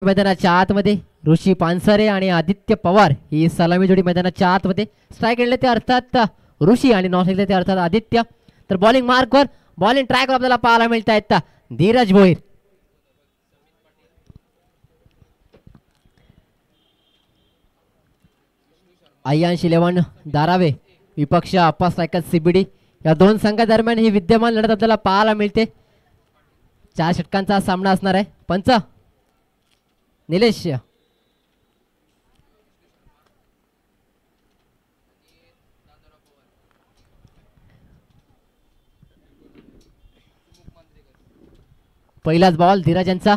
मैदानाच्या आतमध्ये ऋषी पानसरे आणि आदित्य पवार ही सलामी जोडी मैदानाच्या आतमध्ये. स्ट्राइक खेळले ते अर्थात ऋषी आणि नॉन खेळले ते अर्थात आदित्य. तर बॉलिंग मार्कवर बॉलिंग ट्रॅकवर आपल्याला पाहायला मिळत आहेत धीरज भोईर. अय्यांश 11 धारावे विपक्ष अप्पा स्ट्रायकर सीबीडी या दोन संघादरम्यान ही विद्यमान लढत आपल्याला पाहायला मिळते. 4 षटकांचा सामना असणार आहे. पंच निलेश पहिलाच बॉल धीरज यांचा.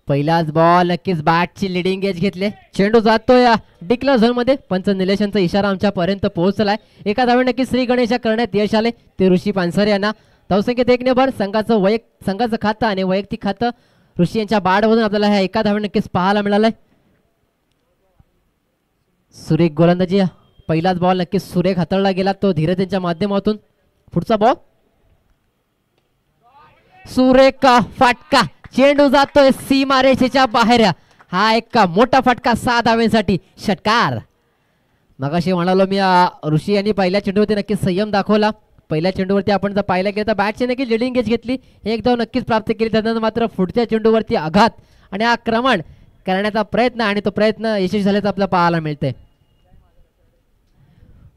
पहिलाच बॉल नक्कीच बॅटची लिडिंग एज घेतले. चेंडू जातोय डिक्लेअर झोन मध्ये. पंच निलेशांचा इशारा आमच्यापर्यंत पोहोचलाय. एका धावे नक्कीच श्री गणेश करण्यात यश आले ते ऋषी पानसरे यांना. धावसंख्येत 1 ने भर. संघाचं खातं आणि वैयक्तिक खातं ऋषी यांच्या बाडमधून आपल्याला ह्या एका धावे नक्कीच पाहायला मिळालंय. सुरेख गोलंदाजी. पहिलाच बॉल नक्कीच सुरेख हाताळला गेला तो धीरज यांच्या माध्यमातून. पुढचा बॉल सुरेख फटका. चेंडू जातोय सीमा रेषेच्या बाहेर. हा एक मोठा फटका 6 धाव्यांसाठी. षटकार. मगाशी म्हणालो मी ऋषी यांनी पहिल्या चेंडूवरती नक्कीच संयम दाखवला. पहिल्या चेंडूवरती आपण जर पाहिलं गेलं तर बॅटची नक्की लिडिंग एज घेतली. एक धाव नक्कीच प्राप्त केली. त्यानंतर मात्र पुढच्या चेंडूवरती आघात आणि आक्रमण करण्याचा प्रयत्न आणि तो प्रयत्न यशस्वी झाल्याचं आपल्याला पाहायला मिळतंय.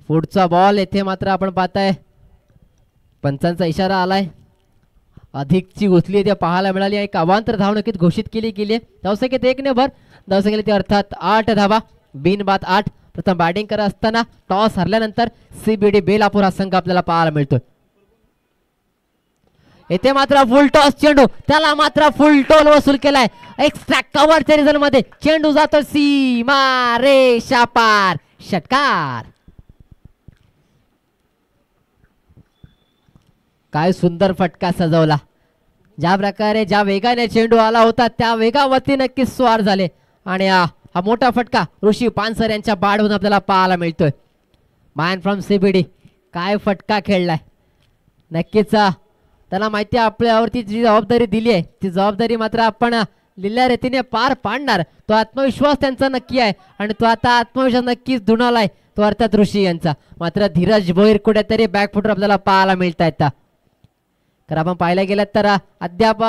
पुढचा बॉल येथे मात्र आपण पाहताय पंचांचा इशारा आलाय. अधिकची घुसली ते पाहायला मिळाली. एक अवांतर धाव नक्कीच घोषित केली गेली. धावसंख्येत 1 ने भर. धावसंख्येत अर्थात 8 धावा. बिनबाद 8. प्रथम बॅटिंग करत असताना टॉस हरल्यानंतर सीबीडी बेलापूर हा संघ आपल्याला पाहायला मिळतोय. येथे मात्र फुल टॉस चेंडू. त्याला मात्र फुल टोल वसूल केलाय. एक्स्ट्रा कव्हरच्या रिझल्ट मध्ये चेंडू जातो सीमा रेषा पार. षटकार. काय सुंदर फटका सजवला. ज्या प्रकारे ज्या वेगाने चेंडू आला होता त्या वेगावरती नक्कीच स्वार झाले आणि हा मोठा फटका ऋषी पानसर यांच्या बाडहून आपल्याला पाहायला मिळतोय. मॅन फ्रॉम सीबीडी काय फटका खेळलाय. नक्कीच त्याला माहिती आहे आपल्यावरती जी जबाबदारी दिली आहे ती जबाबदारी मात्र आपण लिहिल्या रीतीने पार पाडणार. तो आत्मविश्वास त्यांचा नक्की आहे आणि तो आता आत्मविश्वास नक्कीच धुणालाय तो अर्थात ऋषी यांचा. मात्र धीरज भोईर कुठेतरी बॅकफुटर आपल्याला पाहायला मिळत आहेत. तर आपण पाहायला गेलं तर अद्याप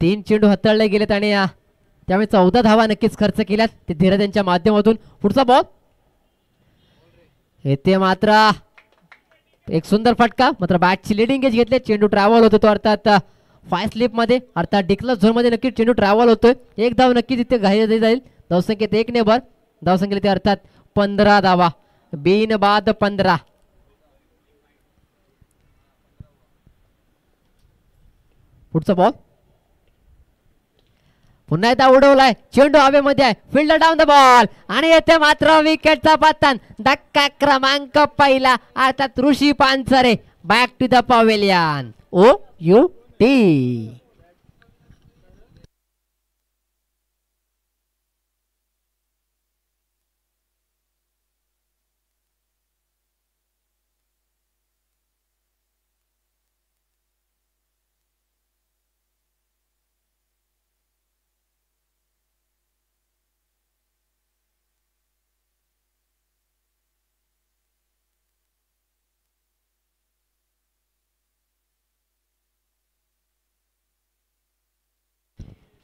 3 चेंडू हाताळले गेलेत आणि त्यामुळे 14 धावा नक्कीच खर्च केल्यात ते धीरज यांच्या माध्यमातून. पुढचा बॉल येथे मात्र एक सुंदर फटका. मात्र बॅटची लिडिंग एज घेतले. चेंडू ट्रॅव्हल होतो तो अर्थात 5 स्लिप मध्ये अर्थात डिक्लेअर झोन मध्ये नक्कीच चेंडू ट्रॅव्हल होतोय. एक धाव नक्कीच इथे घाई जाईल. धावसंख्येत 1 ने भर. धावसंख्येत अर्थात 15 धावा. बिनबाद 15. पुढचा बॉल पुन्हा एकदा उडवलाय. चेंडू हवेमध्ये आहे. फिल्डर डाऊन द बॉल आणि येथे मात्र विकेटचा पतन. धक्का क्रमांक पहिला अर्थात Rishi Pansare back to the pavilion. OUT.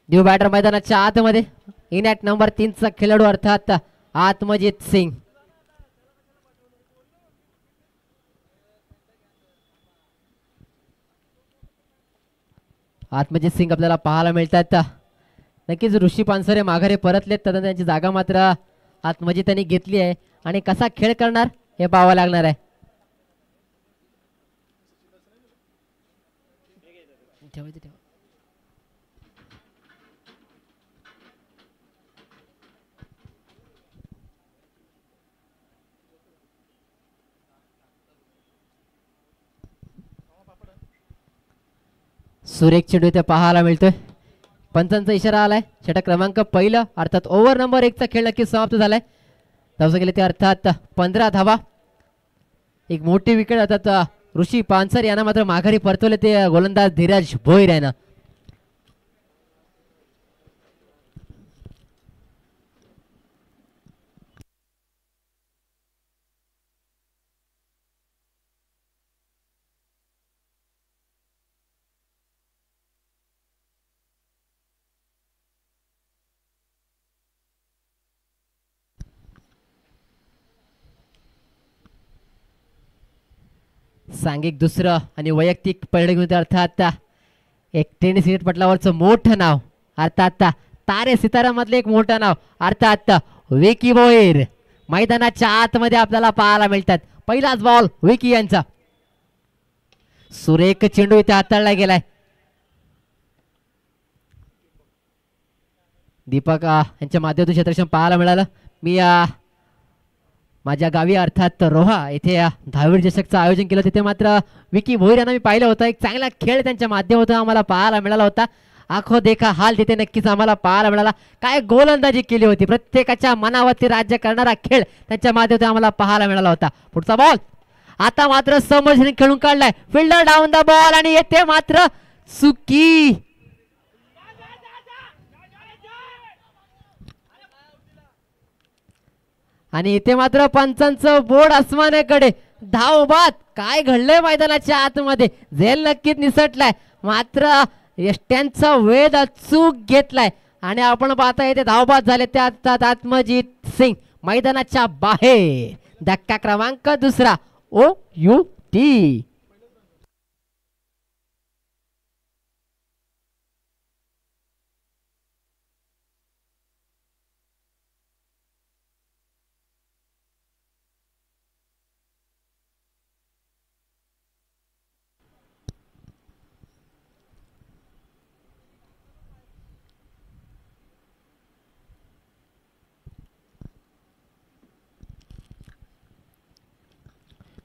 New batter मैदानाच्या आतमध्ये इन ॲट नंबर 3 चा खेळाडू अर्थात आत्मजित सिंग. आत्मजित सिंग आपल्याला पाहायला मिळतात. नक्कीच ऋषी पानसरे माघारी परतलेत. त्यानंतर त्यांची जागा मात्र आत्मजित यांनी घेतली आहे आणि कसा खेळ करणार हे पाहावं लागणार आहे. सुरेख चेंडू इथे पाहायला मिळतोय. पंचांचा इशारा आलाय. षटक क्रमांक पहिला अर्थात ओव्हर नंबर 1 चा खेळ नक्कीच समाप्त झालाय. धावसंख्येत ते अर्थात 15 धावा. एक मोठी विकेट अर्थात ऋषी पानसर यांना मात्र माघारी परतवले ते गोलंदाज धीरज भोईर यांना. सांघिक दुसरं आणि वैयक्तिक परिणत अर्थात एक टेनिस पटलावरचं मोठं नाव अर्थात तारे सितारामधलं एक मोठं नाव अर्थात विकी भोईर मैदानाच्या आतमध्ये आपल्याला पाहायला मिळतात. पहिलाच बॉल विकी यांचा. सुरेख चेंडू इथे हाताळला गेलाय. दीपक यांच्या माध्यमातून क्षेत्ररक्षण पाहायला मिळालं. मी माझ्या गावी अर्थात रोहा इथे 10वी चषकचं आयोजन केलं. तिथे मात्र विकी भोईर यांना मी पाहिलं होतं. एक चांगला खेळ त्यांच्या माध्यमातून आम्हाला पाहायला मिळाला होता. आखो देखा हाल तिथे नक्कीच आम्हाला पाहायला मिळाला. काय गोलंदाजी केली होती. प्रत्येकाच्या मनावरती राज्य करणारा खेळ त्यांच्या माध्यमातून आम्हाला पाहायला मिळाला होता. पुढचा बॉल आता मात्र समोर खेळून काढलाय. फिल्डर डाऊन द बॉल आणि येथे मात्र चुकी. आणि इथे मात्र पंचांचं बोर्ड आसमानाकडे. धाव बाद. काय घडलंय मैदानाच्या आतमध्ये झेल नक्कीच निसटलाय. मात्र यष्ट्यांचा वेध चूक घेतलाय आणि आपण पाहता येते धावबाद झाले त्या आत्मजित सिंग मैदानाच्या बाहेर. धक्का क्रमांक दुसरा OUT.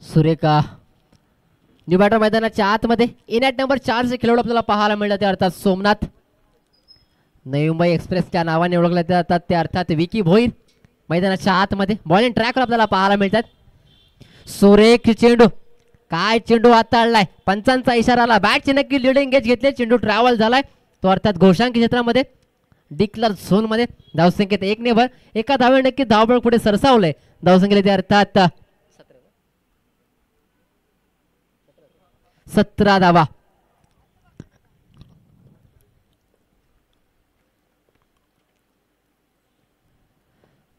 सुरेखा न्यू बॅटर मैदानाच्या आतमध्ये इनॅट नंबर 4 चे खेळाडू आपल्याला पाहायला मिळतात. ते अर्थात सोमनाथ. नवी मुंबई एक्सप्रेसच्या नावाने ओळखले जातात ते अर्थात विकी भोईर मैदानाच्या आतमध्ये बॉलिंग ट्रॅकवर आपल्याला पाहायला मिळतात. सुरेख चेंडू. काय चेंडू हाताळलाय. पंचांचा इशारा आला. बॅटची नक्की लिडिंग एज घेतले. चेंडू ट्रॅव्हल झालाय तो अर्थात घोषांकी क्षेत्रामध्ये डिक्लर झोन मध्ये. धावसंख्येत 1 ने भर. एका धावे नक्की धावबळ पुढे सरसावलंय. धावसंख्येला ते अर्थात 17 धावा.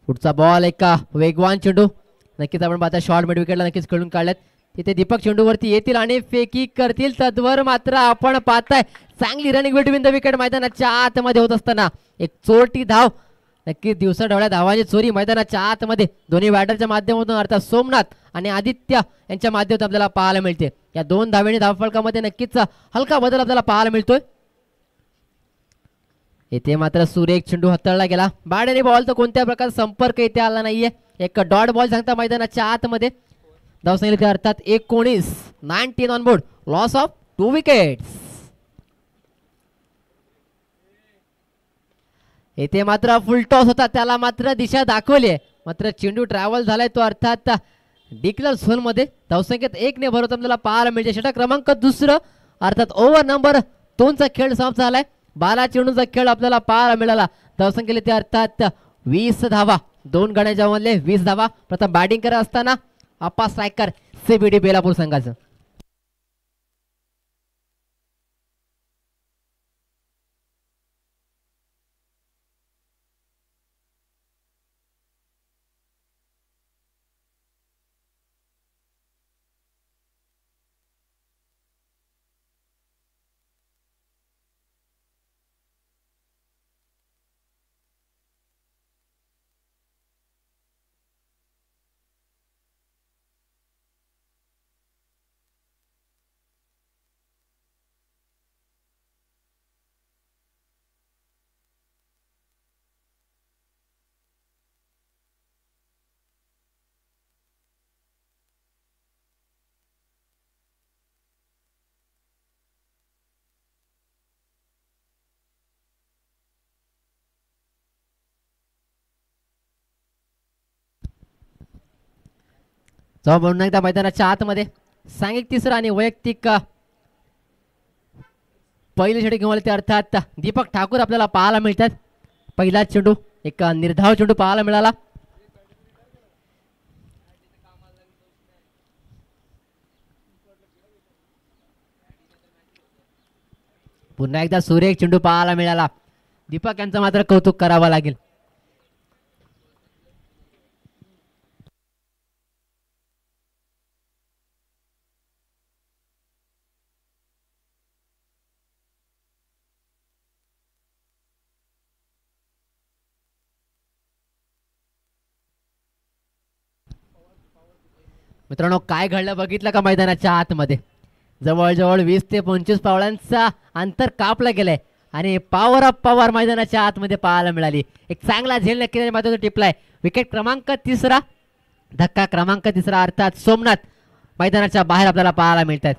पुढचा बॉल एका वेगवान चेंडू. नक्कीच आपण पाहता शॉर्ट मिड विकेटला नक्कीच खेळून काढल्यात. तिथे दीपक चेंडूवरती येतील आणि फेकी करतील. तद्वर मात्र आपण पाहताय चांगली रनिंग बिटवीन द विकेट मैदानाच्या आतमध्ये होत असताना एक चोरटी धाव. नक्कीच दिवसा ढवळ्या धावांची चोरी मैदानाच्या आतमध्ये दोन्ही बॅटरच्या माध्यमातून अर्थात सोमनाथ आणि आदित्य यांच्या माध्यमातून आपल्याला पाहायला मिळते. या 2 धावेने धावफलकामध्ये नक्कीच हलका बदल आपल्याला पाहायला मिळतोय. इथे मात्र सुरेख चेंडू हाताळला गेला. बॅटने बॉल तर कोणत्या प्रकारचा संपर्क इथे आला नाहीये. एक डॉट बॉल सांगता मैदानाच्या आतमध्ये. धावसंख्या अर्थात 19 on board. Loss of 2 wickets. इथे मात्र फुल टॉस होता. त्याला मात्र दिशा दाखवली. मात्र चेंडू ट्रॅव्हल झालाय तो अर्थात डिक्लर झोन मध्ये. धावसंख्येत 1 ने भरत आपल्याला पाहायला मिळते. षटक क्रमांक दुसरं अर्थात ओव्हर नंबर 2 चा खेळ समाप्त झालाय. 12 चेंडूचा खेळ आपल्याला पाहायला मिळाला. धावसंख्येला ते अर्थात 20 धावा. 2 गड्यांच्या मधले 20 धावा. प्रथम बॅटिंग करत असताना अप्पा स्ट्रायकर CBD बेलापूर संघाचं. जेव्हा म्हणून एकदा मैदानाच्या आतमध्ये सांघिक तिसरा आणि वैयक्तिक पहिले षटक घेऊन आले ते अर्थात दीपक ठाकूर आपल्याला पाहायला मिळतात. पहिला चेंडू एक निर्धाव चेंडू पाहायला मिळाला. पुन्हा एकदा सुरेख चेंडू पाहायला मिळाला. दीपक यांचं मात्र कौतुक करावं लागेल. मित्रांनो काय घडलं बघितलं का मैदानाच्या आतमध्ये जवळजवळ 20 ते 25 पावलांचा अंतर कापलं गेलंय आणि पॉवर ऑफ पॉवर मैदानाच्या आतमध्ये पाहायला मिळाली. एक चांगला झेल नक्की मात्र टिपलाय. विकेट क्रमांक तिसरा धक्का क्रमांक तिसरा अर्थात सोमनाथ मैदानाच्या बाहेर आपल्याला पाहायला मिळतात.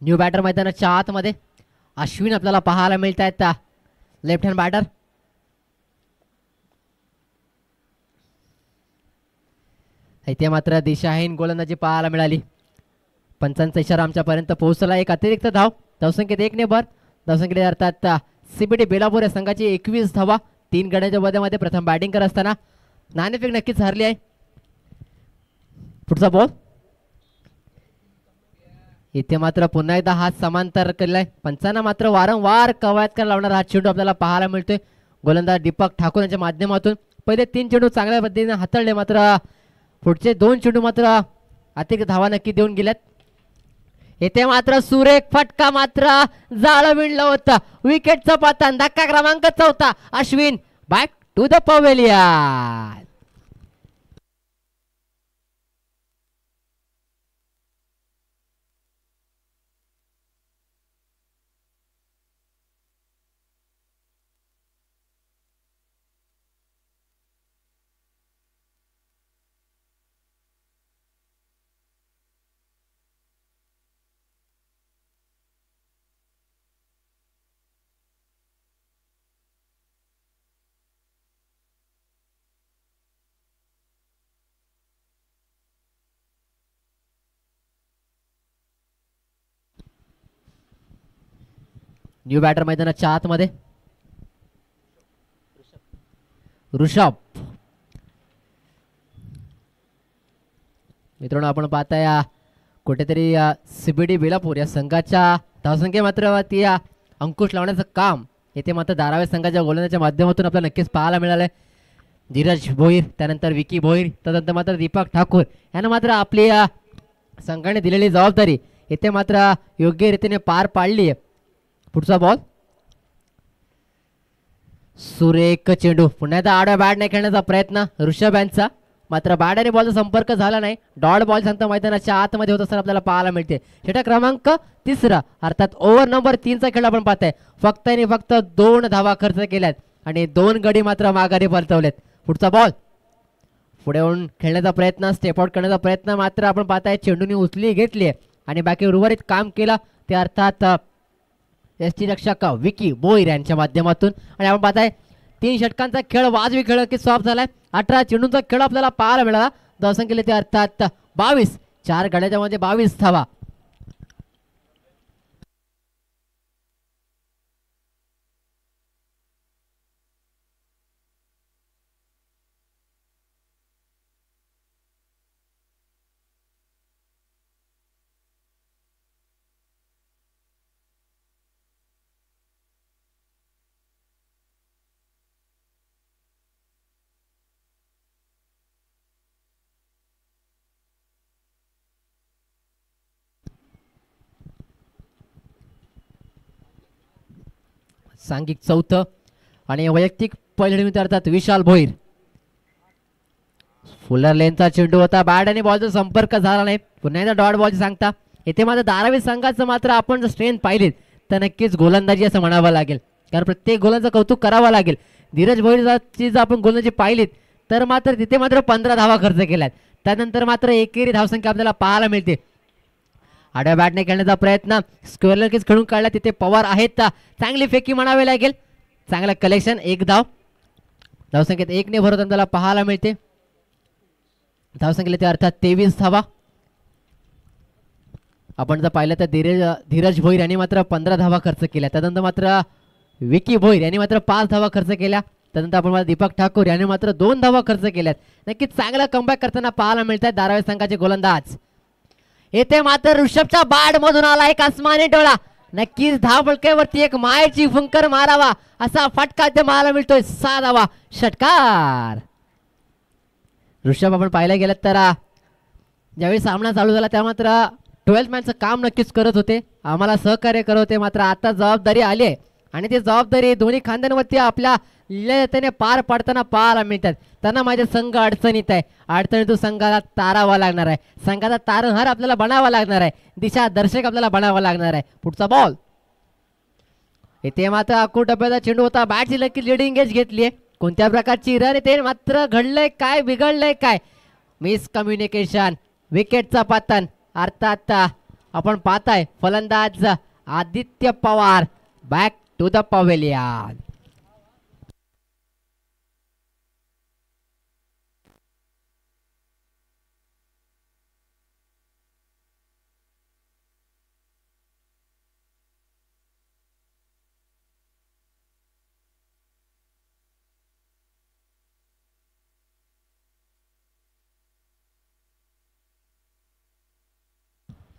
न्यू बॅटर मैदानाच्या आतमध्ये अश्विन आपल्याला पाहायला मिळत आहेत. लेफ्ट हँड बॅटर इथे मात्र दिशाहीन गोलंदाजी पाहायला मिळाली. पंचांचा इशारा आमच्यापर्यंत पोहोचला. एक अतिरिक्त धाव धावसंख्येत 1 ने भर. धावसंख्येत अर्थात सीबीडी बेलापूर या संघाची 21 धावा 3 गड्यांच्या मध्ये प्रथम बॅटिंग करत असताना नाणेफेक नक्कीच हरली आहे. पुढचा बॉल इथे मात्र पुन्हा एकदा हात समांतर केलाय. पंचांना मात्र वारंवार कवायत करायला लावणारा हा चेंडू आपल्याला पाहायला मिळतोय. गोलंदाज दीपक ठाकूर यांच्या माध्यमातून पहिले 3 चेंडू चांगल्या पद्धतीने हाताळले मात्र पुढचे 2 चेंडू मात्र अतिरिक्त धावा नक्की देऊन गेल्यात. येथे मात्र सुरेख फटका मात्र जाळं विणलं होतं. विकेटचं पतन धक्का क्रमांक 4 Ashwin back to the pavilion. New batter मैदानाच्या आतमध्ये ऋषभ. मित्रांनो आपण पाहताय कुठेतरी सीबीडी बेलापूर या संघाच्या धावसंख्ये मात्र ती अंकुश लावण्याचं काम येथे मात्र धारावी संघाच्या गोलंदाजाच्या माध्यमातून आपल्याला नक्कीच पाहायला मिळालंय. धीरज भोईर त्यानंतर विकी भोईर त्यानंतर मात्र दीपक ठाकूर यांना मात्र आपली संघाने दिलेली जबाबदारी येथे मात्र योग्य रीतीने पार पाडली आहे. पुढचा बॉल सुरेख चेंडू पुन्हा एकदा आडव्या बॅट नाही खेळण्याचा प्रयत्न ऋषभ यांचा मात्र बॅट आणि बॉलचा संपर्क झाला नाही. डॉट बॉल सांगता मैदानाच्या आतमध्ये होत असताना आपल्याला पाहायला मिळते. षटक क्रमांक 3 अर्थात ओव्हर नंबर 3चा खेळ आपण पाहताय. फक्त आणि फक्त 2 धावा खर्च केल्यात आणि 2 गडी मात्र माघारी परतवलेत. पुढचा बॉल पुढे येऊन खेळण्याचा प्रयत्न स्टेप आउट करण्याचा प्रयत्न मात्र आपण पाहताय चेंडूने उचली घेतली आणि बाकी उर्वरित काम केलं ते अर्थात एसटी रक्षक विकी बोईर यांच्या माध्यमातून. आणि आपण पाहताय 3 षटकांचा खेळ वाजवी खेळ की सॉफ्ट झालाय. 18 चेंडूंचा खेळ आपल्याला पाहायला मिळाला. धावसंख्येला ते अर्थात 22 4 गड्याच्या मध्ये 22 धावा. सांघिक चौथं आणि वैयक्तिक पहिल्या निर्मिती अर्थात विशाल भोईर. फुलर लेनचा चेंडू होता, बॅट आणि बॉलचा संपर्क झाला नाही. पुन्हा एकदा डॉट बॉलची सांगता. येथे मात्र धारावी संघाचं मात्र आपण जर स्ट्रेंथ पाहिलीत तर नक्कीच गोलंदाजी असं म्हणावं लागेल, कारण प्रत्येक गोलांचं कौतुक करावं लागेल. धीरज भोईरची जर आपण गोलंदाजी पाहिलीत तर मात्र तिथे मात्र 15 धावा खर्च केल्यात. त्यानंतर मात्र एकेरी धावसंख्या आपल्याला पाहायला मिळते. आडव्या बॅटने खेळण्याचा प्रयत्न, स्क्वेअर नक्कीच खेळून काढला. तिथे पवार आहेत, चांगली फेकी म्हणावी लागेल. चांगलं कलेक्शन, एक धाव. धावसंख्येत 1 भरत आपल्याला पाहायला मिळते. धावसंख्येला ते अर्थात 23 धावा. आपण जर पाहिलं तर धीरज भोईर यांनी मात्र 15 धावा खर्च केल्या. त्यानंतर मात्र विकी भोईर यांनी मात्र 5 धावा खर्च केल्या. त्यानंतर आपण दीपक ठाकूर यांनी मात्र 2 धावा खर्च केल्यात. नक्कीच चांगला कमबॅक करताना पाहायला मिळत आहेत धारावी संघाचे गोलंदाज. येथे मात्र ऋषभच्या बाड मधून आला एक आसमानी डोळा. नक्कीच धावफलकावरती एक मायेची फुंकर मारावा असा फटका ते मारायला मिळतोय. 6 धावा, षटकार. ऋषभ आपण पाहायला गेलं तर ज्यावेळी सामना चालू झाला त्या मात्र 12 मॅनचं काम नक्कीच करत होते, आम्हाला सहकार्य करत होते. मात्र आता जबाबदारी आली आहे आणि ती जबाबदारी दोन्ही खांद्यांवरती आपल्या लिहिल्याने पार पाडताना पाहायला मिळतात. त्यांना माझे संघ अडचणीत आहे, अडचणीतून संघाला तारावा लागणार आहे. संघाचा तारणहार आपल्याला बनावा लागणार आहे, दिशा दर्शक आपल्याला बनावा लागणार आहे. पुढचा बॉल. इथे मात्र अकूट टप्प्याचा चेंडू होता, बॅटची नक्की लिडिंग एज घेतली आहे. कोणत्या प्रकारची रन येते मात्र घडलंय काय, बिघडलंय काय? मिसकम्युनिकेशन, विकेटचा पतन. अर्थात आपण पाहताय फलंदाज Aditya Pawar back to the pavilion.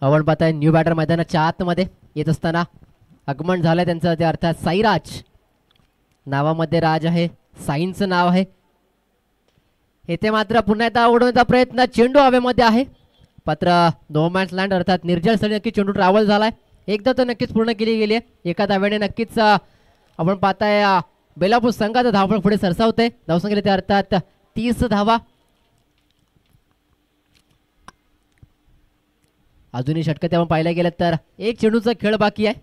आपण पाहताय न्यू बॅटर मैदानाच्या आतमध्ये येत असताना आगमन झालंय त्यांचं. ते अर्थात साईराज, नावामध्ये राज आहे, साईंचं नाव आहे. येथे मात्र पुन्हा एकदा उडवण्याचा प्रयत्न, चेंडू हवेमध्ये आहे. मात्र नो मॅन्स लँड अर्थात निर्जल स्थळी नक्की चेंडू ट्रॅव्हल झालाय. एकदा तर नक्कीच पूर्ण केली गेली आहे. एका धावेने नक्कीच आपण पाहताय बेलापूर संघाचा धावफलक पुढे सरसावतंय. धावसंख्येला ते अर्थात 30 धावा. अजूनही षटकात आपण पाहायला गेलं तर एक चेंडूचा खेळ बाकी आहे.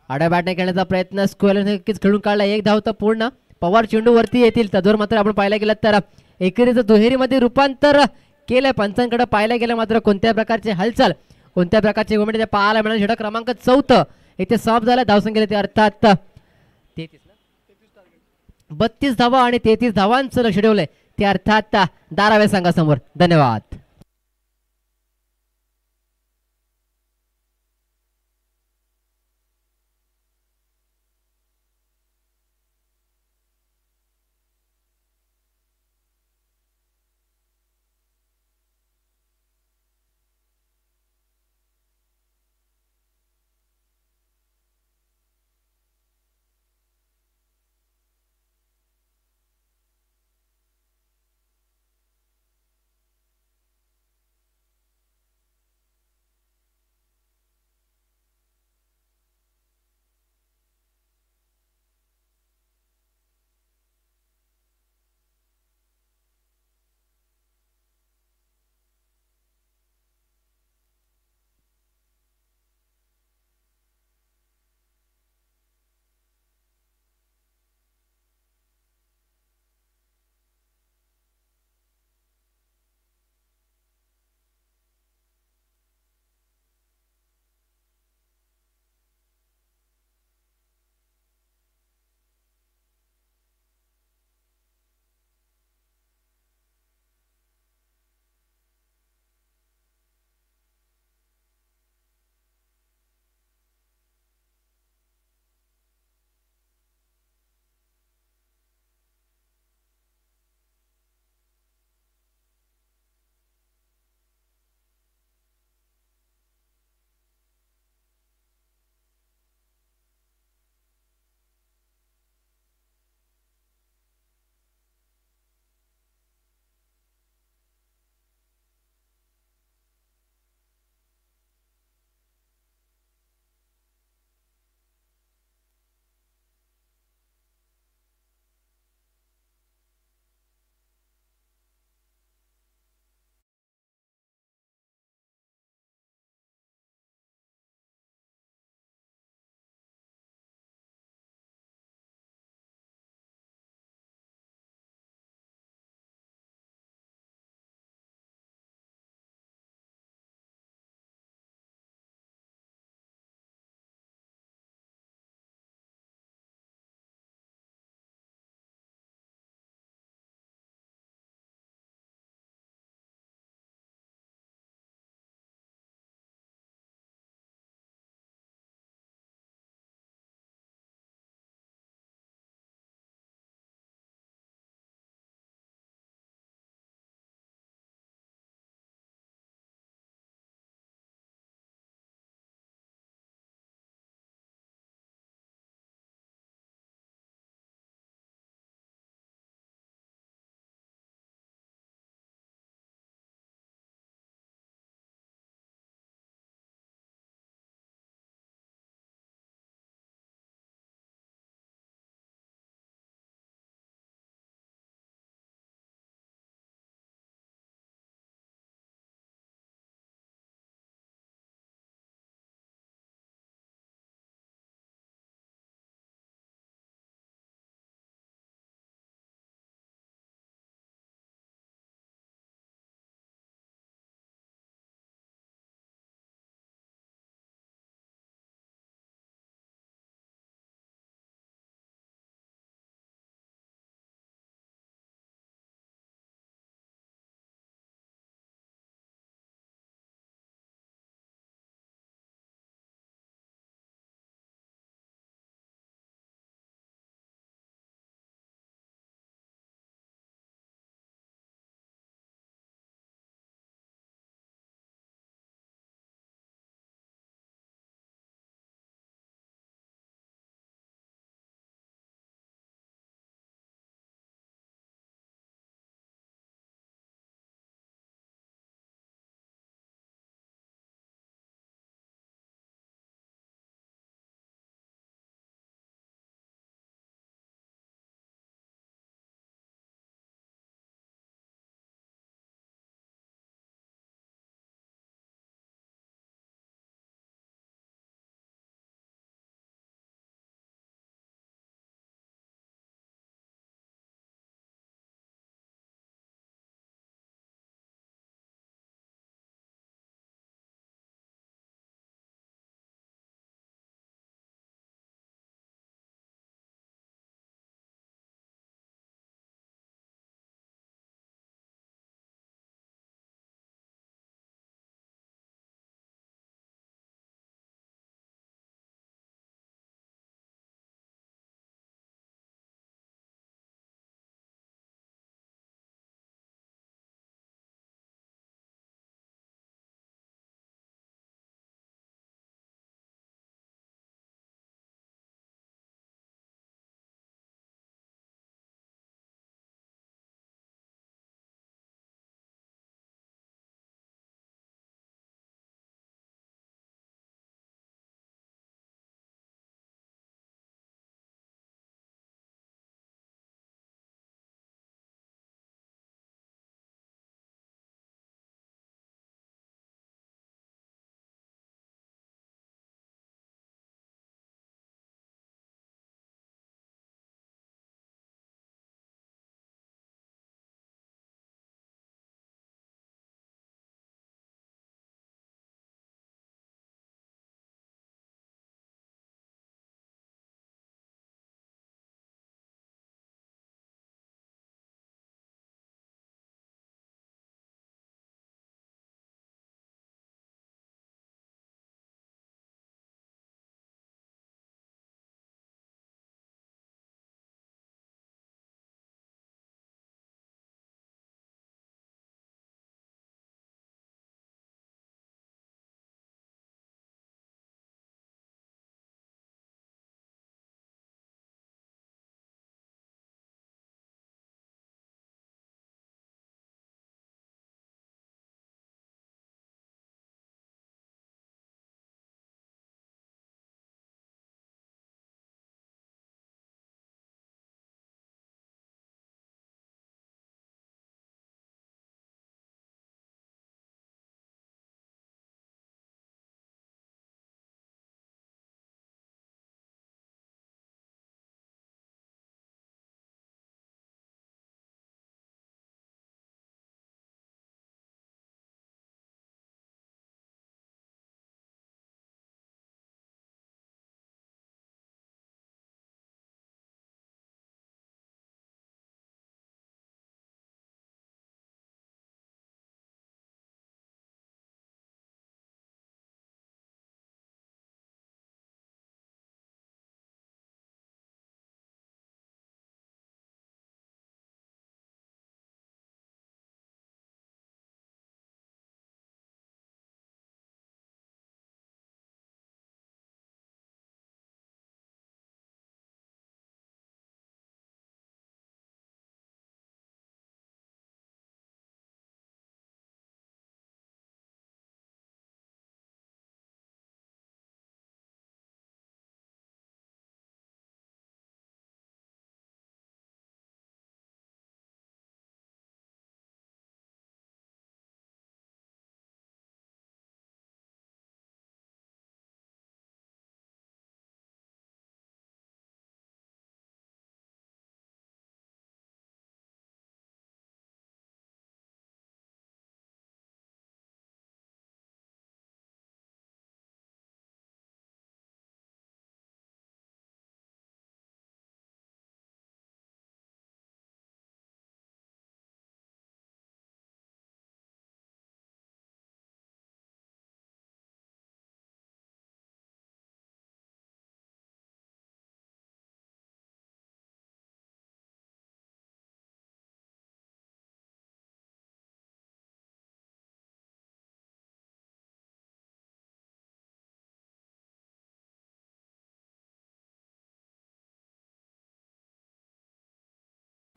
आड्या बॅटने खेळण्याचा प्रयत्न, स्क्वेअर नक्कीच खेळून काढला. एक धाव तर पूर्ण. पवार चेंडू वरती येतील, तदवर मात्र आपण पाहायला गेलं तर एकेरीचं दुहेरीमध्ये रूपांतर केलंय. पंचांकडे पाहायला गेलं मात्र कोणत्या प्रकारचे हालचाल, कोणत्या प्रकारचे मुवमेंट ते पाहायला मिळाले. षटक क्रमांक 4 इथे सॉफ्ट झाला. धावसंख्येला ते अर्थात 32 धावा आणि 33 धावांचं लक्ष ठेवलंय ते अर्थात धारावी संघासमोर. धन्यवाद.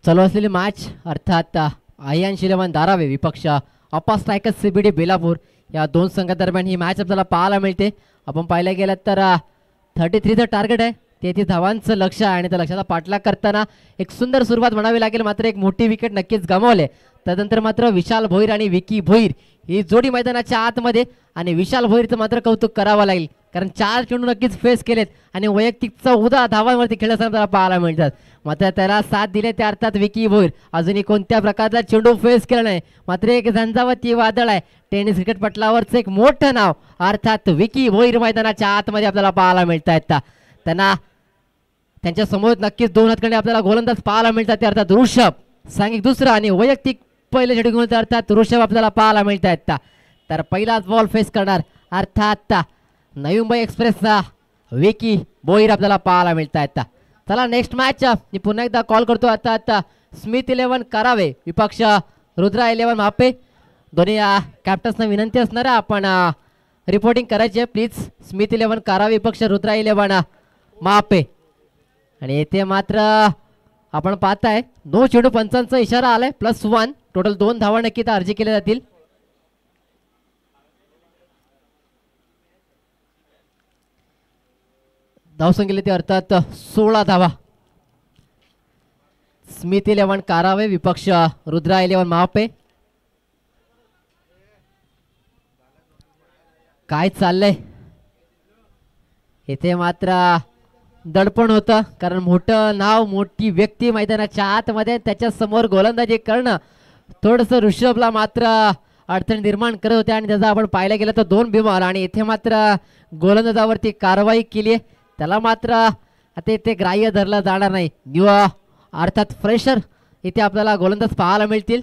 चालू असलेली मॅच अर्थात आय्यान शिलेवन धारावे विपक्ष अप्पा स्ट्रायकर्स CBD बेलापूर या दोन संघादरम्यान ही मॅच आपल्याला पाहायला मिळते. आपण पाहायला गेलं तर 33चं टार्गेट आहे, 33 धावांचं लक्ष आहे आणि त्या लक्षाचा पाठलाग करताना एक सुंदर सुरुवात म्हणावी लागेल. मात्र एक मोठी विकेट नक्कीच गमावले. त्यानंतर मात्र विशाल भोईर आणि विकी भोईर ही जोडी मैदानाच्या आतमध्ये आणि विशाल भोईरचं मात्र कौतुक करावं लागेल कारण 4 चेंडू नक्कीच फेस केलेत आणि वैयक्तिक 14 धावांवरती खेळताना आपल्याला पाहायला मिळतात. मात्र त्याला साथ दिले ते अर्थात विकी भोईर अजूनही कोणत्या प्रकारचा चेंडू फेस केला नाही. मात्र एक झंझावती वादळ आहे टेनिस क्रिकेट पटलावरचं एक मोठं नाव अर्थात विकी भोईर मैदानाच्या आतमध्ये आपल्याला पाहायला मिळत आहेत. त्यांना त्यांच्या समोर नक्कीच 2 हातकडे आपल्याला गोलंदाज पाहायला मिळतात ते अर्थात ऋषभ सांघिक दुसरा आणि वैयक्तिक पहिले चेंडू घेऊन अर्थात ऋषभ आपल्याला पाहायला मिळत आहेत. तर पहिलाच बॉल फेस करणार अर्थात नवी मुंबई एक्सप्रेसचा विकी भोईर आपल्याला पाहायला मिळत आहेत. चला नेक्स्ट मॅच मी पुन्हा एकदा कॉल करतो. आता स्मिथ 11 करावे विपक्ष रुद्रा 11 मापे. दोन्ही कॅप्टन्सना विनंती असणार आहे आपण रिपोर्टिंग करायची आहे प्लीज. स्मिथ 11 करावे विपक्ष रुद्रा 11 मापे. आणि येथे मात्र आपण पाहताय 9 चेंडू पंचांचा इशारा आलाय +1 टोटल 2 धावा नक्की अर्जी केल्या जातील. धावसंख्येला ते अर्थात 16 धावा. स्मिथ 11 कारावे विपक्ष रुद्रा 11 महापे. काय चाललंय इथे मात्र दडपण होतं कारण मोठं नाव मोठी व्यक्ती मैदानाच्या आतमध्ये त्याच्या समोर गोलंदाजी करणं थोडंसं ऋषभला मात्र अडचण निर्माण करत होते आणि त्याचा आपण पाहायला गेलं तर 2 बिमार आणि इथे मात्र गोलंदाजावरती कारवाई केली आहे. त्याला मात्र आता इथे ग्राह्य धरलं जाणार नाही. न्यू अर्थात फ्रेशर इथे आपल्याला गोलंदाज पाहायला मिळतील.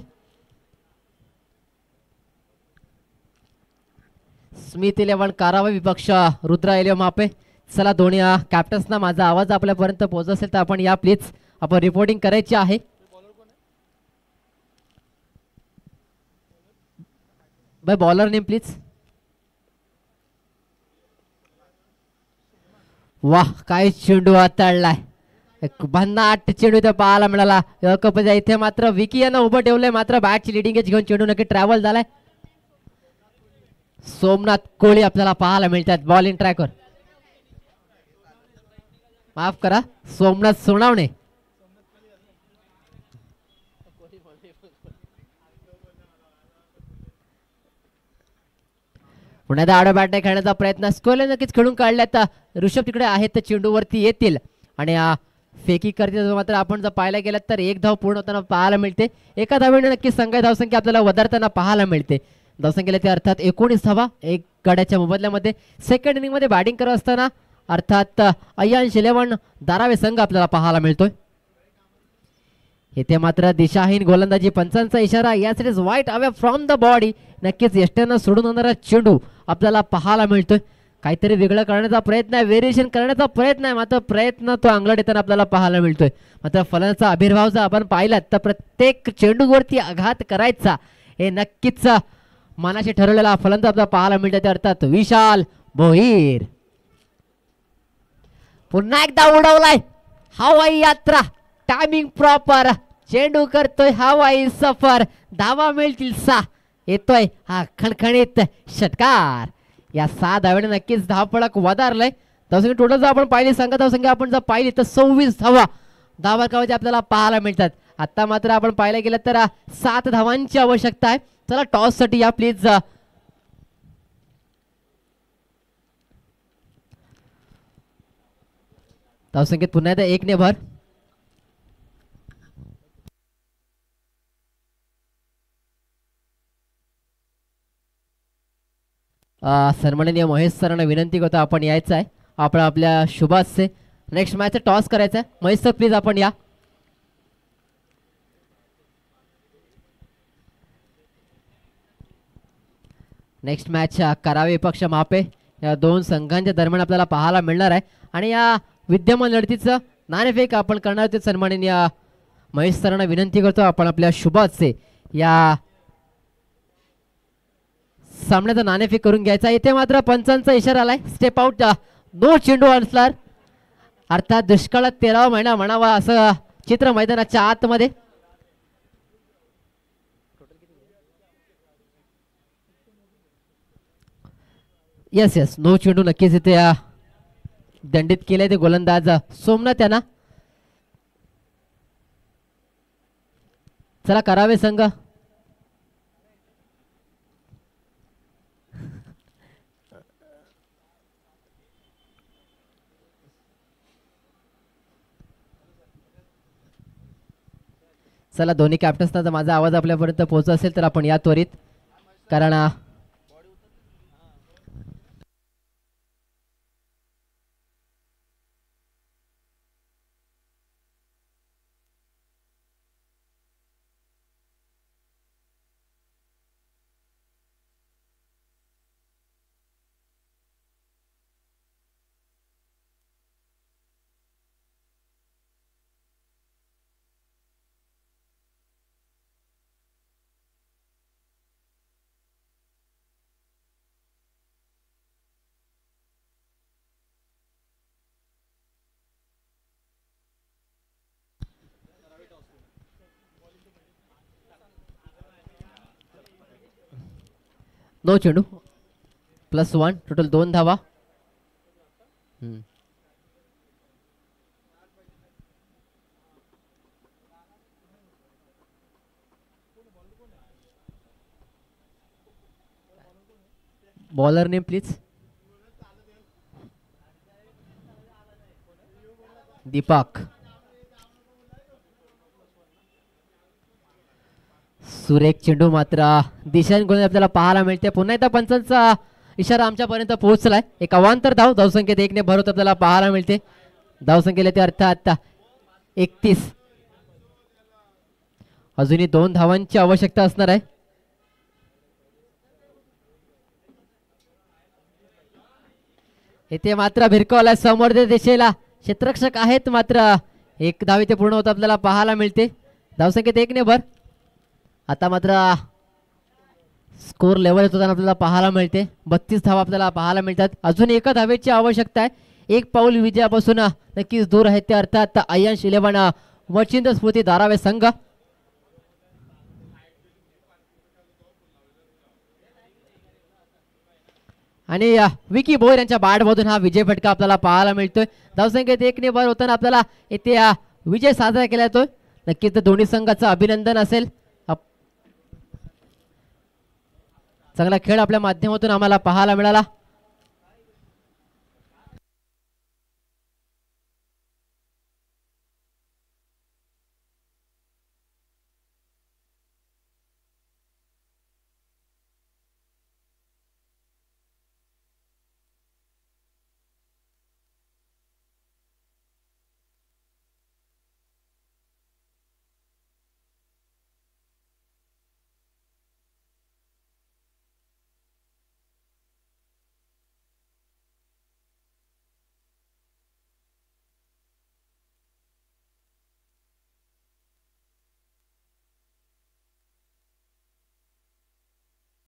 स्मिथ 11 कारावा विपक्ष रुद्रा 11 मापे. चला दोन्ही कॅप्टन्सना माझा आवाज आपल्यापर्यंत पोहोचत असेल तर आपण या प्लीज आपण रिपोर्टिंग करायची आहे. By bowler name please. वाह काय चेंडू हाताळलाय. 52 चेंडू इथे पाहायला मिळाला. इथे मात्र विकी यांना उभं ठेवलंय मात्र बॅटची लिडिंग एज घेऊन चेंडू नक्की ट्रॅव्हल झालाय. सोमनाथ कोळी आपल्याला पाहायला मिळतात बॉलिंग ट्रॅकवर. माफ करा सोमनाथ सोनावणे. पुन्हा आडा बॅटने खेळण्याचा प्रयत्न स्कोअरला नक्कीच खेळून काढल्यात. ऋषभ तिकडे आहेत तर चेंडूवरती येतील आणि फेकी करते मात्र आपण जर पाहायला गेलं तर 1 धाव पूर्ण होताना पाहायला मिळते. एका धावेने नक्कीच संघ धावसंख्या आपल्याला वधारताना पाहायला मिळते. धावसंख्येला ते अर्थात 19 धावा 1 गड्याच्या मोबदल्यामध्ये. सेकंड इनिंग मध्ये बॅटिंग करत असताना अर्थात आय्यान शिलेवन धारावे संघ आपल्याला पाहायला मिळतोय. इथे मात्र दिशाहीन गोलंदाजी पंचांचा इशारा यासाठीच वाईट अवे फ्रॉम द बॉडी. नक्कीच यष्ट्यानं सोडून जाणारा चेंडू आपल्याला पाहायला मिळतोय. काहीतरी वेगळं करण्याचा प्रयत्न आहे व्हेरिएशन करण्याचा प्रयत्न आहे मात्र प्रयत्न तो अंगलट येताना आपल्याला पाहायला मिळतोय. मात्र फलनाचा आविर्भाव जर आपण पाहिलात तर प्रत्येक चेंडूवरती आघात करायचा हे नक्कीच मनाशी ठरवलेला फलंदाज आपल्याला पाहायला मिळतात अर्थात विशाल भोईर. पुन्हा एकदा उडवलाय हवाई यात्रा टायमिंग प्रॉपर. चेंडू करतोय हवाई सफर. धावा मिळतील 6. येतोय हा खणखणीत षटकार. या 6 धावेने नक्कीच धावफलक वधारलंय. धावसंख्या टोटल जर आपण पाहिली संघ धावसंख्या आपण जर पाहिली तर 26 धावा धावफलकावरती आपल्याला पाहायला मिळतात. आता मात्र आपण पाहायला गेलं तर 7 धावांची आवश्यकता आहे. चला टॉस साठी या प्लीज. धावसंख्येत पुन्हा एकदा 1 ने भर. सन्माननीय महेश सरांना विनंती करतो आपण यायचं आहे. आपण आपल्या शुभाचे नेक्स्ट मॅच टॉस करायचा आहे. महेश सर प्लीज आपण या. नेक्स्ट मॅच करावे विपक्ष मापे या 2 संघांच्या दरम्यान आपल्याला पाहायला मिळणार आहे. आणि या विद्यमान लढतीचं नाणेफेक आपण करणार आहोत. सन्माननीय महेश सरांना विनंती करतो आपण आपल्या शुभाचे या सामन्याचा नाणेफेक करून घ्यायचा. इथे मात्र पंचांचा इशारा आलाय स्टेप आउट. 2 चेंडू अनस्लार अर्थात दुष्काळात 13वा महिना म्हणावा असं चित्र मैदानाच्या आतमध्ये. येस येस, नो चेंडू नक्कीच इथे दंडित केले ते गोलंदाज सोमनाथ यांना. चला करावे संघ. चला दोन्ही कॅप्टन्सना जर माझा आवाज आपल्यापर्यंत पोहोचत असेल तर आपण या त्वरित, कारण नो चेंडू +1 टोटल 2 धावा. Bowler name please. दीपक. सुरेख चेंडू मात्र दिशांनी गोलंदाज आपल्याला पाहायला मिळते. पुन्हा एकदा पंचांचा इशारा आमच्यापर्यंत पोहोचलाय. एक अवांतर धाव धावसंख्येत 1 ने भरवत आपल्याला पाहायला मिळते. धावसंख्येला ते अर्थात 31. अजूनही 2 धावांची आवश्यकता असणार आहे. इथे मात्र भिरकावला समोर दिशेला क्षेत्ररक्षक आहेत, मात्र 1 धाव इथे पूर्ण होत आपल्याला पाहायला मिळते. धावसंख्येत 1 ने भर. आता मात्र स्कोर लेवल होताना आपल्याला पाहायला मिळते. 32 धावा आपल्याला पाहायला मिळतात. अजून 1 धावेची आवश्यकता आहे. 1 पाऊल विजयापासून नक्कीच दूर आहेत ते अर्थात अय्यांश 11 वचिंद स्फूर्ती धारावे संघ. आणि विकी भोयर यांच्या बॅटमधून हा विजय फटका आपल्याला पाहायला मिळतोय. धावसंख्येत 1 ने भर होताना आपल्याला इथे विजय साजरा केला जातोय. नक्कीच दोन्ही संघाचं अभिनंदन असेल. चांगला खेळ आपल्या माध्यमातून आम्हाला पाहायला मिळाला.